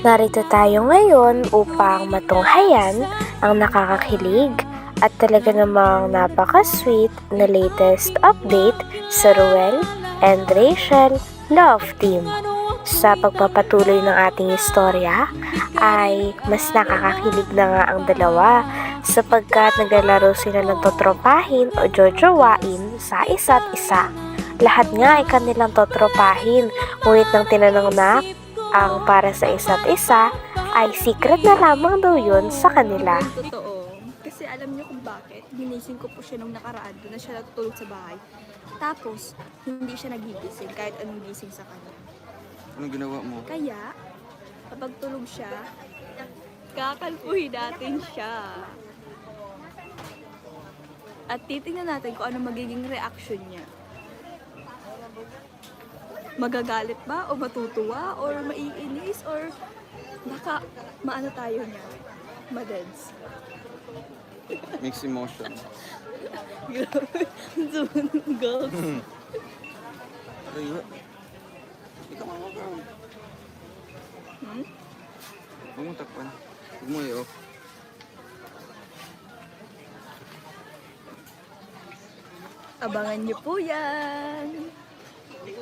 Narito tayo ngayon upang matunghayan ang nakakakilig at talaga namang napaka-sweet na latest update sa Ruel and Rachel Love Team. Sa pagpapatuloy ng ating istorya ay mas nakakakilig na nga ang dalawa sapagkat naglalaro sila ng totropahin o jojowain sa isa't isa. Lahat nga ay kanilang totropahin, ngunit nang tinanong na ang para sa isa't isa ay secret na lamang daw yun sa kanila. Totoo. Kasi alam niyo kung bakit. Ginising ko po siya nung nakaraan. Doon na siya natutulog sa bahay. Tapos, hindi siya nagigising kahit anong gising sa kanya. Anong ginawa mo? Kaya, kapag tulog siya, kakalpuhin natin siya. At titingnan natin kung ano magiging reaction niya. Magagalit ba o matutuwa or maiinis or baka maano tayo niya, madeds. Mixed emotion. Girls. Ay, ikaw ka. Huwag mo takpan. Huwag mo i-off. Abangan niyo po yan.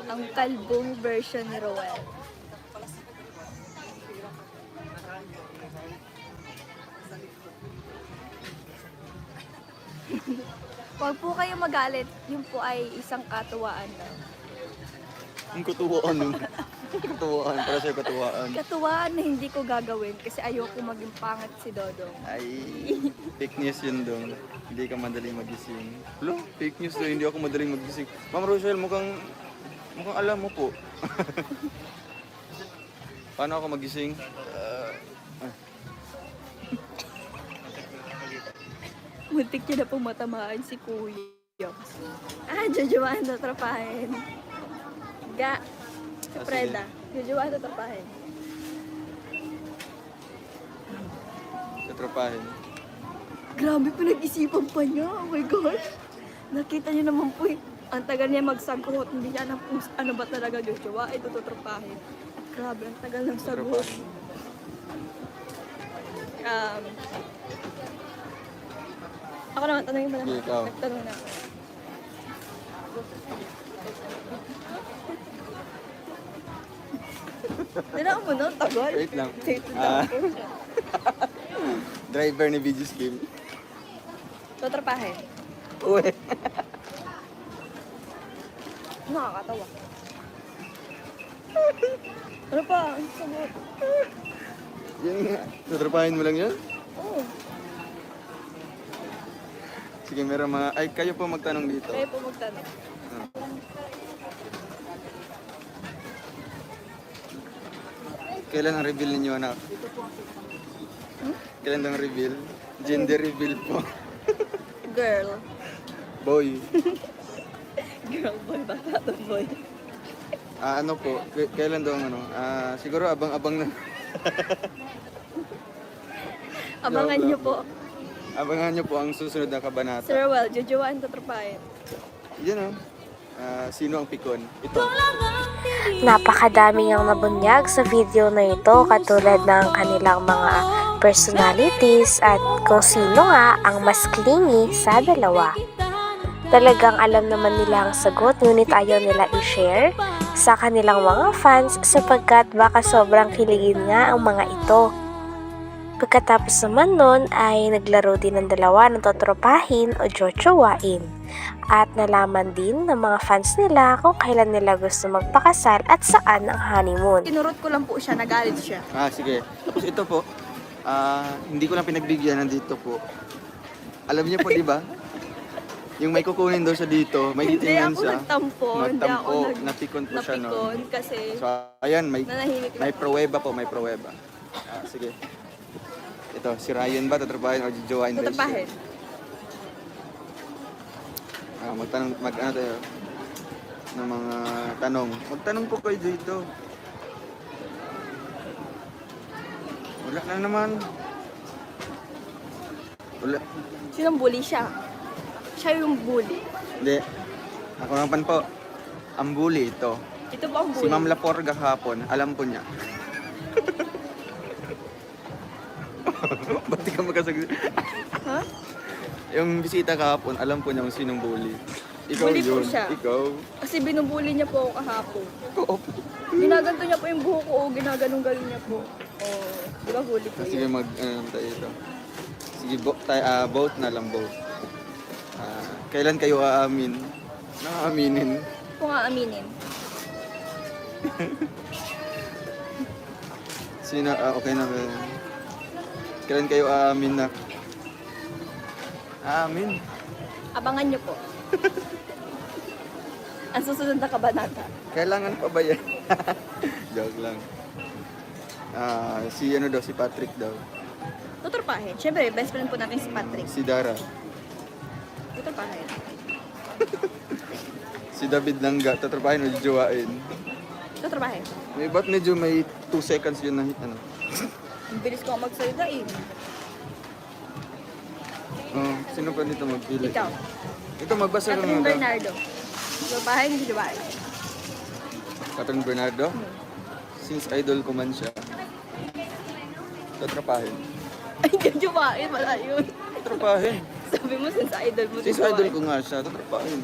Ang kalbong version ni Roel. Huwag po kayong magalit. Yun po ay isang katuwaan lang. Ang katuwaan nun. Katuwaan. Para sa'yo katuwaan. Katuwaan na hindi ko gagawin kasi ayoko maging pangat si Dodong. Ay, fake news yun dong. Hindi ka madaling magising. Hello? Fake news to. Hindi ako madaling magising. Ma'am Rochelle, mukhang alam mo po. Paano ako magising? Muntik niya na pong matamaan si Kuya. Jojoan na trapahin. Ga. Si Preda. Jojoan na trapahin. Katrapahin. Grabe, pinag-isipan pa niya. Oh my gosh. Nakita niyo naman po, ang tagal niya magsagot. Hindi niya alam kung ano ba talaga Joshua. Ito tutrapahin. Grabe, ang tagal ng sagot. Ako naman, tanongin mo lang. Sige, ikaw. Nagtanong na ako. Tinaka mo nun, tagal. Wait lang. Wait lang. Driver ni BG Scheme. Tutrapahin. Uwe. Nakakatawa. Ano pa? Ang sagot. Yan nga. Tatrapahin mo lang yan? Oo. Sige, meron mga... Ay, kayo po magtanong dito. Kaya po magtanong. Kailan ang reveal ninyo, anak? Kailan ang reveal? Gender reveal po. Girl. Boy. Girl boy, bata to boy. Ano po? Kailan daw ang ano? Siguro abang-abang na. Abangan niyo po. Abangan nyo po ang susunod na kabanata. Sir Well, jojoan tutrapahin. Yan o. Sino ang pikon? Ito. Napakadami ang nabunyag sa video na ito katulad ng kanilang mga personalities at kung sino nga ang mas clingy sa dalawa. Talagang alam naman nila ang sagot ngunit ayaw nila i-share sa kanilang mga fans sapagkat baka sobrang kiligin nga ang mga ito. Pagkatapos naman nun ay naglaro din ng dalawa ng totropahin o jojowain at nalaman din ng mga fans nila kung kailan nila gusto magpakasal at saan ang honeymoon. Kinurot ko lang po siya, nagalit siya. Sige. Tapos ito po. Hindi ko lang pinagbigyan nandito po. Alam niyo po, di ba? Yung may kukunin daw siya dito, may Hindi titingnan ako siya. nagtampo. Hindi ako Napikon po siya napikon noon. kasi So, ayan, nanahimik may lang. pruweba po, may pruweba. Sige. Ito, si Ryan ba? Tatrapahin o jojowain? Tutrapahin. Mag-ano tayo? Ng mga tanong. Magtanong po kayo dito. Wala na naman. Wala. Sinong bully siya? Siya yung bully. Hindi. Ako naman po. Ang bully ito. Ito ba ang Si bully? Ma'am Laporga kahapon, alam po niya. Ba't di ka magkasag... Ha? Yung bisita kahapon, alam po niya kung sinong bully. Ikaw Bully po yun. siya. Ikaw. Kasi binubuli niya po ako kahapon. Oo. Ginaganto niya po yung buhok ko, ginaganong-galing niya po. Oh, di ba huli po Sige, yun? tayo ito. Sige, vote na lang, vote. Kailan kayo aamin? Naaaminin. Kung aaminin. Sino, okay na ba? Kailan kayo aamin na? Aamin? Abangan niyo po. Ang susunod na kabanata. Kailangan pa ba yan? Joke lang. Si ano daw, si Patrick daw. Tuturpahin. Siyempre, best friend po natin si Patrick. Si Dara. Tuturpahin. Si David Langga. Tatrapahin o jowain. Tuturpahin. May ba't medyo may 2 seconds yun na ano? Ang bilis ko magsalita eh. Oh, sino pa dito magpili? Ikaw. Ito magbasa ka Catherine muna. Bernardo. Tuturpahin, hindi tuturpahin. Catherine Bernardo? Since idol ko man siya. Tatrapahin. Ay, hindi tuturpahin. Wala yun. Tatrapahin. Sabi mo, since idol mo, Since tuturpahin. idol ko nga siya, tatrapahin.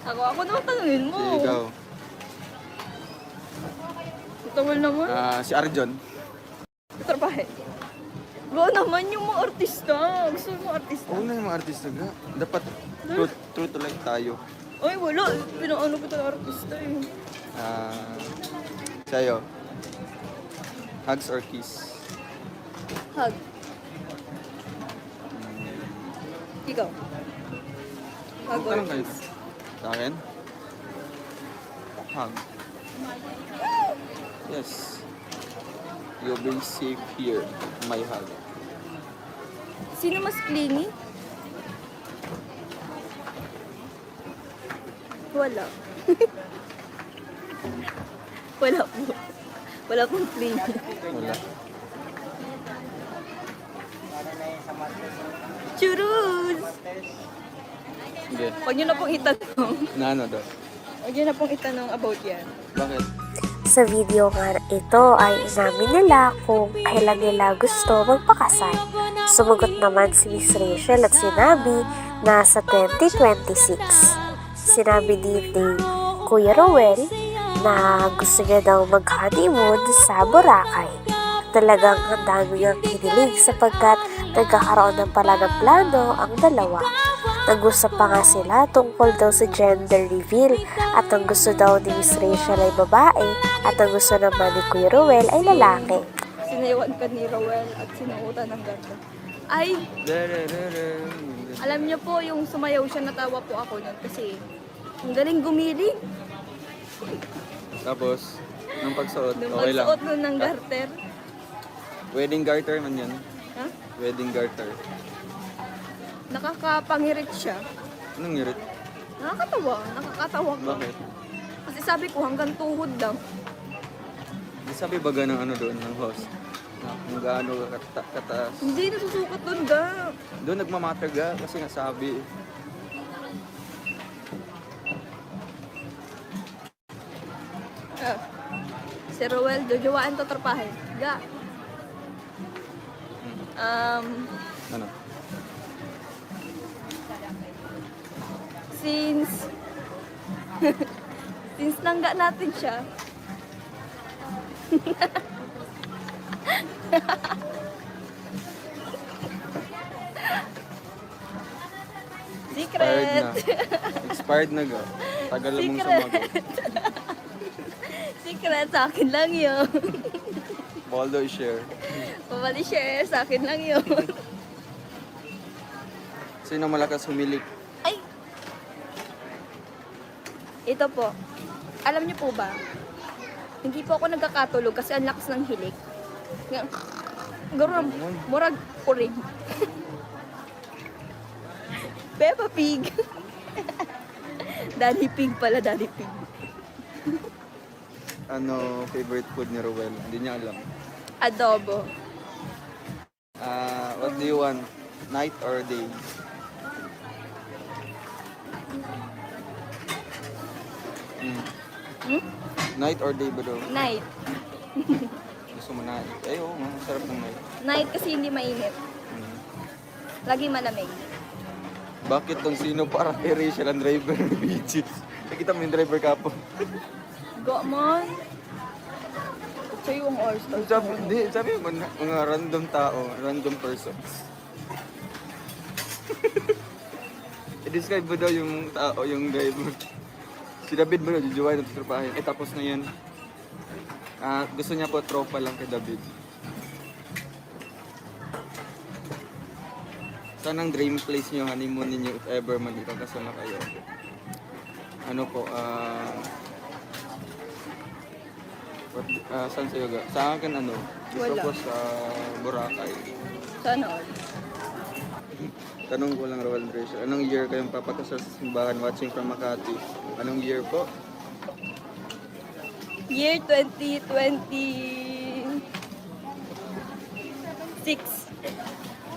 Ako naman tanungin mo. Si ikaw. Tutawal naman. Si Arjon. Tuturpahin. Go naman yung mga artista. Gusto mo artista? Oo na yung mga artista ga. Dapat true to life tayo. Ay, wala. Pinaano ko ng artista eh. Sa'yo. Hugs or kiss? Hug. Ikaw. Hug or Parang kayo. kiss? Sa akin? Hug. Yes. You'll be safe here. My hug. Sino mas clingy? Wala. Wala po. Wala pong clingy. Wala. Churus! Hindi. Huwag niyo na pong itanong. Na ano daw? Huwag niyo na pong itanong about yan. Bakit? Sa video nga ito ay inamin nila kung kailan nila gusto magpakasal. Sumagot naman si Miss Rachel at sinabi na sa 2026. Sinabi din ni Kuya Rowel na gusto niya daw mag-honeymoon sa Boracay. Talagang ang dami niyang kinilig sapagkat nagkakaroon ng pala ng plano ang dalawa. Nag-usap pa nga sila tungkol daw sa gender reveal at ang gusto daw ni Miss Rachel ay babae at ang gusto naman ni Kuya Rowel ay lalaki. Sinayawan ka ni Rowel at sinuutan ng ganda. Ay, alam niyo po yung sumayaw siya, natawa po ako nun kasi ang galing gumiling. Tapos, nung pagsuot, Nung okay lang. magsuot nun ng garter. Wedding garter man yan. Ha? Wedding garter. Nakakapangirit siya. Anong ngirit? Nakakatawa. Nakakatawa ka. Bakit? Kasi sabi ko hanggang tuhod lang. Di sabi baga ng ano doon, ng host? Na kung gaano kataas. Hindi nasusukat doon ga. Doon nagmamatter ga kasi nga sabi. Ah. Si Rowel, jojowain to trapahin. Ga. Ano? Since since nangga natin siya. Expired Secret. na. Expired na ga. Tagal na mong Secret. sumagot. Secret, sa akin lang yun. Baldo i-share. Pabali share, sa akin lang yun. Sino malakas humilik? Ay! Ito po. Alam niyo po ba? Hindi po ako nagkakatulog kasi ang lakas ng hilik. Garo murag uring. Peppa Pig. Daddy Pig pala, Daddy Pig. Ano favorite food ni Rowel? Hindi niya alam. Adobo. What do you want? Night or day? Hmm? Night or day ba daw? Night. Gusto mo night? Ay, oo, ang sarap ng night. Night kasi hindi mainit. Mm. Lagi malamig. Bakit tong sino para kay Rachel ang driver ng beaches? Nakita mo yung driver kapo. Go mon. Sa'yo ang all-star. Sabi mo, mga random tao, random persons. I-describe mo daw yung tao, yung driver. Si David mo daw, jujuwain ng tutrapahin. Tapos na yun. Gusto niya po tropa lang kay David. Saan ang dream place niyo, honeymoon ninyo, if ever man kasama kayo? Ano po, saan sa'yo ga? Sa akin ano, gusto Wala. ko sa Boracay. Sana all. Tanong ko lang, Roel Rachel, anong year kayong papakasal sa simbahan watching from Makati? Anong year po? Year 2026.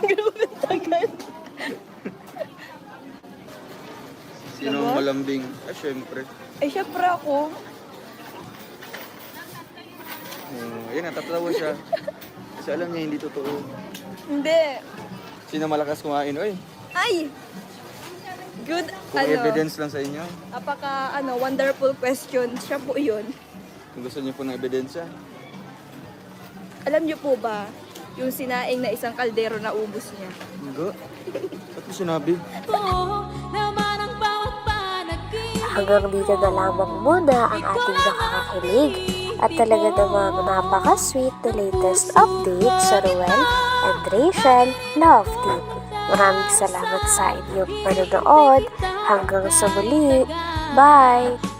Grabe tagal. Sino ang malambing? Syempre. Ay, syempre ako. Ayun, natatawa siya. Kasi alam niya hindi totoo. Hindi. Sino malakas kumain? Oy, Ay! Good, kung evidence lang sa inyo. wonderful question. Siya po yun. Kung gusto niyo po ng ebidensya. Alam niyo po ba, yung sinaing na isang kaldero na ubos niya? Hindi. Ba't mo sinabi? Hanggang dito na lamang muna ang ating nakakakilig at talaga namang napaka-sweet na latest update sa Ruel and Rachel Love Team. Maraming salamat sa inyong panonood. Hanggang sa muli. Bye!